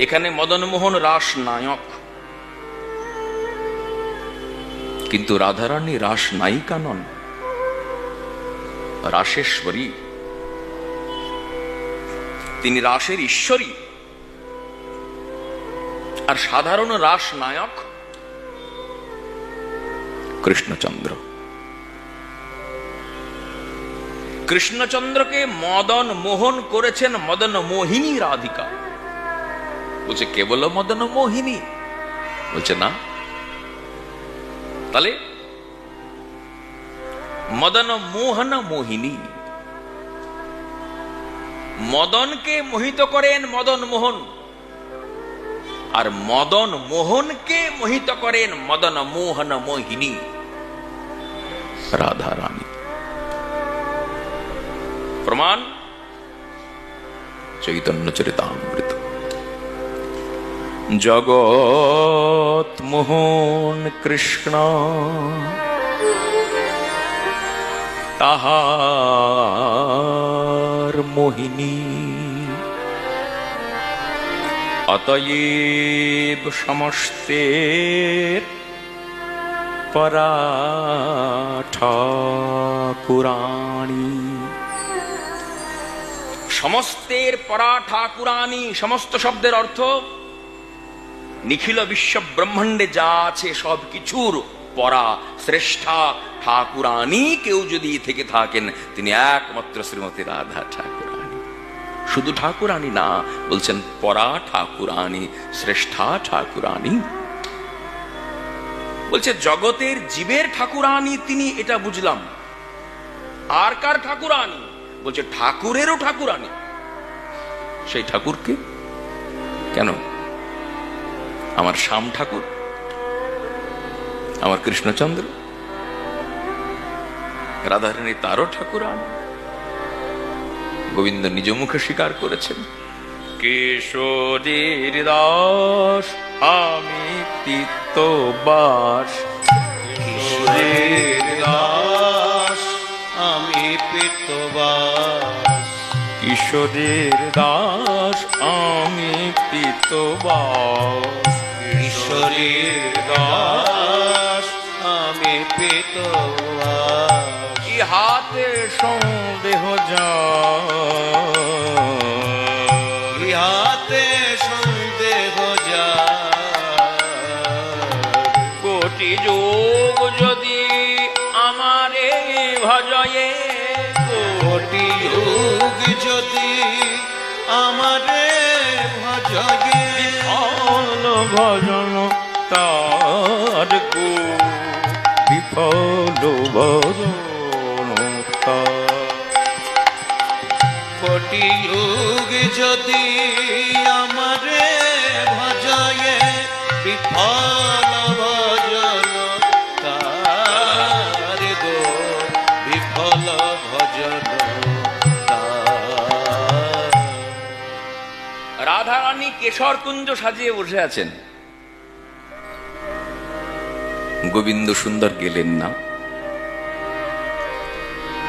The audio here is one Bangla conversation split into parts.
এখানে মদনমোহন রাস নায়ক, কিন্তু রাধারানী রাস নায়িকা নন, রাসেশ্বরী। তিনি রাসের ঈশ্বরী। আর সাধারণ রাস নায়ক কৃষ্ণচন্দ্র। কৃষ্ণচন্দ্রকে মদন মোহন করেছেন মদন মোহিনী রাধিকা। বলছে কেবল মদন মোহিনী, বলছে না, তাহলে মদন মোহন মোহিনী। মদনকে মোহিত করেন মদন মোহন, আর মদন মোহনকে মোহিত করেন মদন মোহন মোহিনী রাধা রানী। প্রমাণ চৈতন্য চরিতামৃত। জগৎ মোহন কৃষ্ণ তাহার মোহিনী, অতএব সমস্তের পরা ঠাকুরানী। সমস্তের পরা ঠাকুরানী, সমস্ত শব্দের অর্থ নিখিল বিশ্ব ব্রহ্মাণ্ডে যা আছে সব কিছুর পরা শ্রেষ্ঠা ঠাকুরানী কেউ যদি থেকে থাকেন তিনি একমাত্র শ্রীমতী রাধা ঠাকুরানী। শুধু ঠাকুরানী না, বলছেন পরা ঠাকুরানী, শ্রেষ্ঠা ঠাকুরানী। বলছে জগতের জীবের ঠাকুরানী তিনি, এটা বুঝলাম। আর কার ঠাকুরানী? বলছে ঠাকুরেরও ঠাকুরানী। সেই ঠাকুরকে কেন? আমার শ্যাম ঠাকুর, আমার কৃষ্ণচন্দ্র, রাধারানী তারও ঠাকুরানী। গোবিন্দ নিজ মুখে স্বীকার করেছেন, কিশোরীর দাস আমি পিতবাস। কিশোরীর দাস আমি পিতবাস। কিশোরীর দাস আমি পিতবাস। কিশোরীর দাস আমি পিতবাস। ইহাতে সন্দেহ ইহাতে সন্দেহ যা, কোটি যোগ যদি আমারে ভজয়ে, কোটি যুগ যদি আমারে ভজয়ে, বিফল ভজন তার গো, বিফল ভজন তার। কোটি যুগ যদি আমারে ভজয়ে, বিফল ভজন তার গো, বিফল ভজন তার। রাধারানী কেশর কুঞ্জ সাজিয়ে বসে আছেন। গোবিন্দ সুন্দর গেলেন না,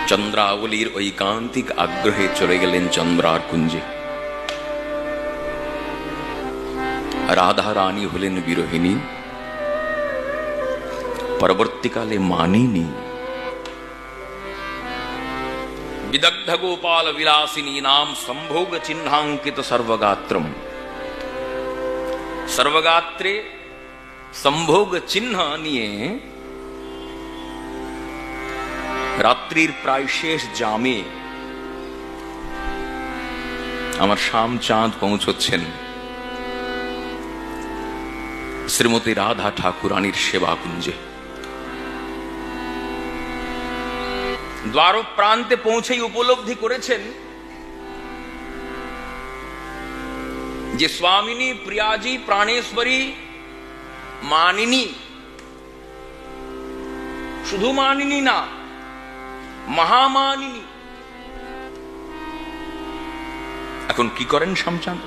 চন্দ্রাবলীর ঐকান্তিক আগ্রহে চলে গেলেন চন্দ্রার কুঞ্জে। রাধা রানী হলেন বিরোহিনী, পরবর্তীকালে মানিনী। বিদগ্ধ গোপাল বিলাসিনী নাম সম্ভোগ চিহ্নাঙ্কিত সর্বগাত্রম। সর্বগাত্রে সম্ভোগ চিহ্ন নিয়ে রাত্রির প্রায় শেষ জামে আমার শ্যাম চাঁদ পৌঁছচ্ছেন শ্রীমতী রাধা ঠাকুরানীর সেবা কুঞ্জে। দ্বার প্রান্তে পৌঁছেই উপলব্ধি করেছেন যে স্বামিনী প্রিয়াজি প্রাণেশ্বরী মানিনী, শুধু মানিনী না, মহামানিনী। এখন কি করেন শ্যামচাঁদ?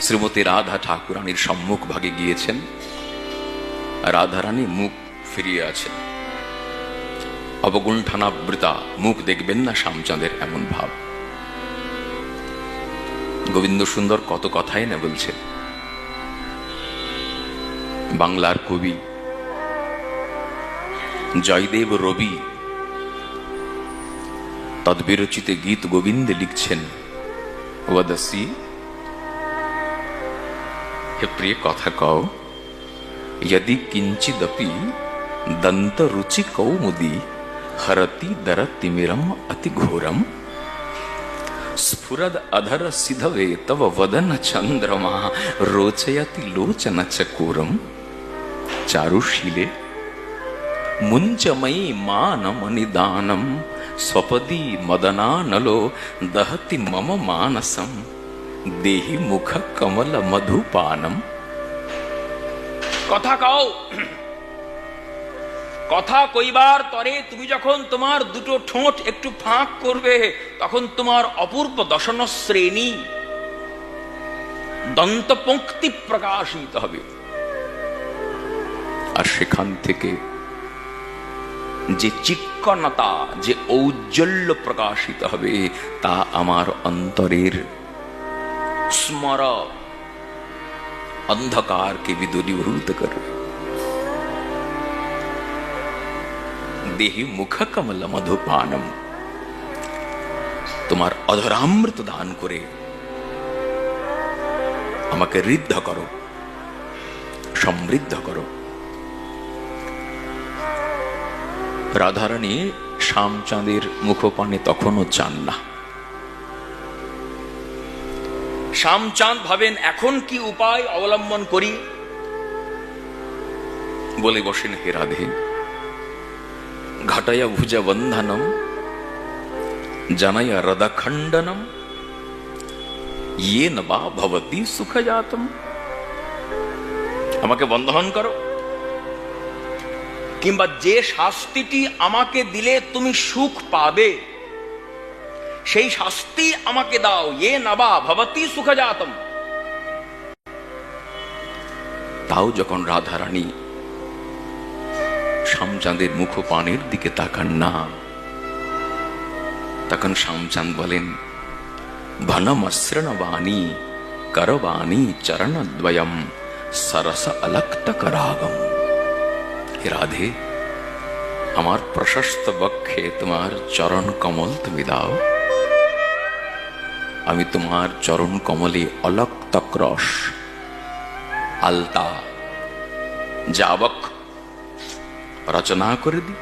শ্রীমতী রাধা ঠাকুরানীর সম্মুখ ভাগে গিয়েছেন, রাধারানী মুখ ফিরিয়ে আছেন, অবগুণ্ঠনাবৃতা, মুখ দেখবেন না শ্যামচাঁদের এমন ভাব। গোবিন্দ সুন্দর কত কথাই না বলছেন। বাংলার কবি জয়দেব রবি তদ্বিরচিতে গীত গোবিন্দে লিখছেন, ওয়াদসি, হে প্রিয় কথা কও, यदि किंचिदपि दंत रुचि कौमुदी हरति दरतिमिरम अति घोरम स्फुरद अधर सिधवे तव वदन चंद्रमा रोचयति लोचन चकोरम चारुशीले मुंचमयी मानमनिदानम स्वपदी मदनानलो दहति मम मानसम देहि मुख कमल मधुपानम। কথা কও, কথা কইবার তরে তুমি যখন তোমার দুটো ঠোঁট একটু ফাঁক করবে, তখন তোমার অপূর্ব দশন শ্রেণী দন্তপঙ্ক্তি প্রকাশিত হবে, আর সেখান থেকে যে চিক্কণতা, যে ঔজ্জ্বল্য প্রকাশিত হবে, তা আমার অন্তরের স্মর अंधकार के भी दूरीभूत कर। देहि मुख कमल मधुपानम, তোমার অধরামৃত দান করে আমাকে ঋদ্ধ করো, সমৃদ্ধ করো। রাধারানী শ্যামচাঁদের মুখপানে তখনও চান না। শ্যামচাঁদ ভাবেন এখন কি উপায় অবলম্বন করি, বলে বসেন, হে রাধে, ঘটায়া ভুজা বন্ধনম জানায়া হৃদখণ্ডনম येन वा भवति सुखजातम। আমাকে বন্ধন করো, কিংবা যে শাস্তিটি আমাকে দিলে তুমি সুখ পাবে, সেই শাস্তি আমাকে দাও। ये नवा भवति सुखजातम। তাও যখন রাধারানী শ্যামচাঁদের মুখপানের দিকে তাকান না, তখন শ্যামচাঁদ বলেন, ভনমসৃণবাণী করবাণী চরণদ্বয়ম সরস অলক্তকরাগম। হে রাধে, আমার প্রশস্ত বক্ষে তোমার চরণ কমল তুমি দাও, আমি তোমার চরণ কমলে অলক্তক রস, আলতা, যাবক রচনা করে দি।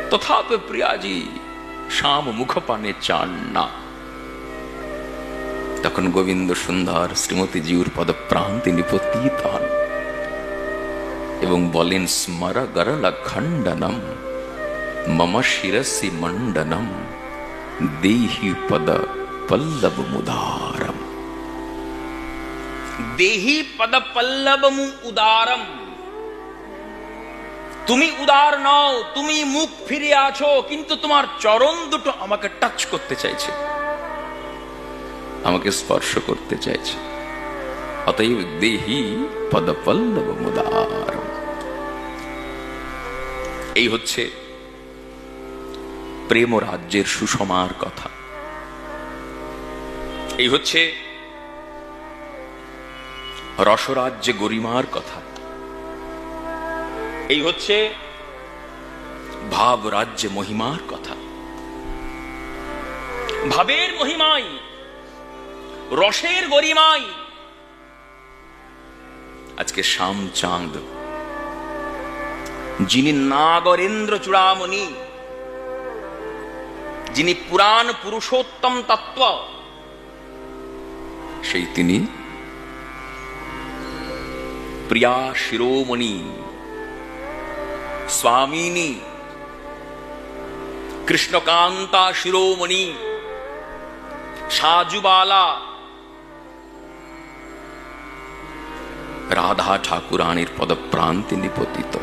তথাপি প্রিয়াজি শ্যাম মুখপানে চান না। তখন গোবিন্দ সুন্দর শ্রীমতী জিউর পদপ্রান্তে নিপতিত হন এবং বলেন, স্মর গরল খণ্ডনম মম শিরসি মণ্ডনম দেহি পদ পল্লব মুদারম। দেহি পদ পল্লব উদারম। তুমি উদার নও, তুমি মুখ ফিরে আছো, কিন্তু তোমার চরণ দুটো আমাকে টাচ করতে চাইছে, আমাকে স্পর্শ করতে চাইছে। অতএব দেহি পদ পল্লব মুদারম। এই হচ্ছে প্রেম রাজ্যের সুষমার কথা। এই হচ্ছে রসরাজ্যে গরিমার কথা। এই হচ্ছে ভাব রাজ্যে মহিমার কথা। ভাবের মহিমাই, রসের গরিমাই আজকে শ্যামচাঁদ, যিনি নাগরেন্দ্র চূড়ামণি, যিনি পুরাণ পুরুষোত্তম তত্ত্ব, সেই তিনি প্রিয়া শিরোমণি স্বামিনী কৃষ্ণকান্তা শিরোমণি সাজুবালা রাধা ঠাকুরানীর পদপ্রান্তে নিপতিত।